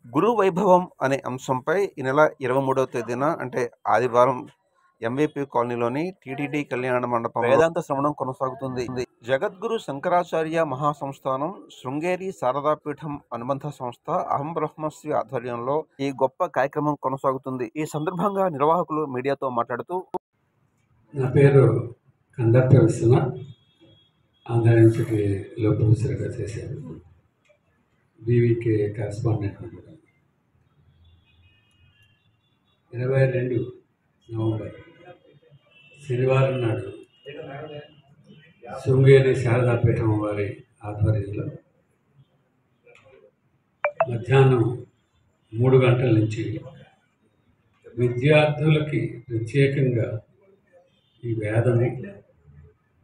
గురు వైభవం అనే అంశంపై ఈ నెల 23వ తేదీన అంటే ఆదివారం ఎంవిపి కాలనీలోని టీటీడీ కళ్యాణ మండపం వేదాంత శ్రవణం కొనసాగుతుంది. జగద్గురు శంకరాచార్య మహాసంస్థానం శృంగేరి శారదాపీఠం అనుబంధ సంస్థ అహం బ్రహ్మశ్రీ ఆధ్వర్యంలో ఈ గొప్ప కార్యక్రమం కొనసాగుతుంది. ఈ సందర్భంగా నిర్వాహకులు మీడియాతో మాట్లాడుతూ, నా పేరు కందర్ప విశ్వనాథ్, ఆంధ్ర యూనివర్సిటీలో ప్రొఫెసర్గా చేశారు. బీవీకే కరెస్పాండెంట్ కూడా. 22 నవంబర్ శనివారం నాడు శృంగేరి శారదాపీఠం వారి ఆధ్వర్యంలో మధ్యాహ్నం 3 గంటల నుంచి విద్యార్థులకి ప్రత్యేకంగా ఈ వేదము,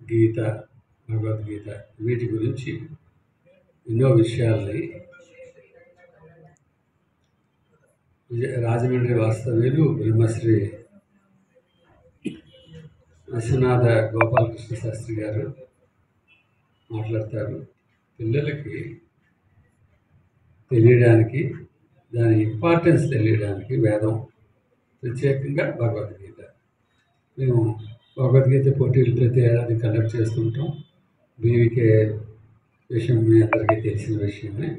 గీత, భగవద్గీత వీటి గురించి ఎన్నో విషయాల్ని రాజమండ్రి వాస్తవ్యులు బ్రహ్మశ్రీ విశ్వనాథ గోపాలకృష్ణ శాస్త్రి గారు మాట్లాడతారు. పిల్లలకి తెలియడానికి, దాని ఇంపార్టెన్స్ తెలియడానికి వేదం, ప్రత్యేకంగా భగవద్గీత. మేము భగవద్గీత పోటీలు ప్రతి ఏడాది కండక్ట్ చేస్తుంటాం. బీవీకే విషయం మీ అందరికీ తెలిసిన విషయమే.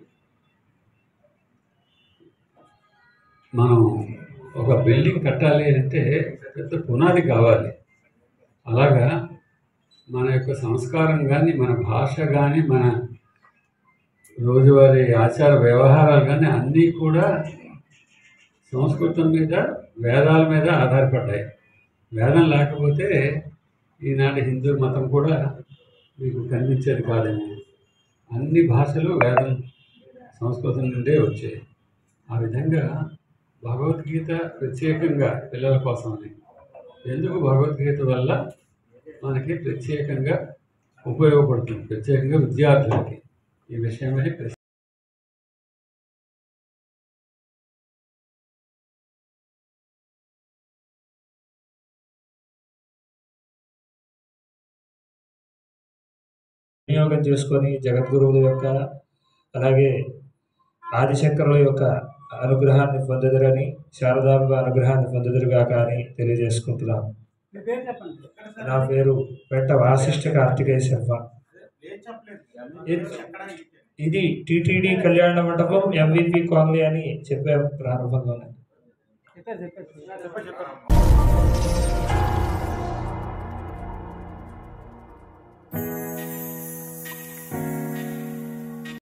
మనం ఒక బిల్డింగ్ కట్టాలి అంటే పెద్ద పునాది కావాలి. అలాగా మన యొక్క సంస్కారం కానీ, మన భాష కానీ, మన రోజువారీ ఆచార వ్యవహారాలు కానీ అన్నీ కూడా సంస్కృతం మీద, వేదాల మీద ఆధారపడ్డాయి. వేదం లేకపోతే ఈనాటి హిందూ మతం కూడా మీకు కనిపించేది కాదేమో. అన్ని భాషలు వేదం సంస్కృతం నుండే వచ్చాయి. ఆ విధంగా భగవద్గీత ప్రత్యేకంగా పిల్లల కోసమని, ఎందుకు భగవద్గీత వల్ల మనకి ప్రత్యేకంగా ఉపయోగపడుతుంది, ప్రత్యేకంగా విద్యార్థులకి ఈ విషయమని వినియోగం చేసుకొని జగద్గురువుల యొక్క, అలాగే ఆదిశంకరుల యొక్క అనుగ్రహాన్ని పొందదురని, శారదాంబ అనుగ్రహాన్ని పొందదురుగా కానీ తెలియజేసుకుంటున్నాం. నా పేరు పెట్ట వాసిష్ఠ కార్తికేయ శర్మ. ఇది టీటీడీ కళ్యాణ మండపం ఎంవిపి కాలనీ అని చెప్పాము ప్రారంభంలోనే.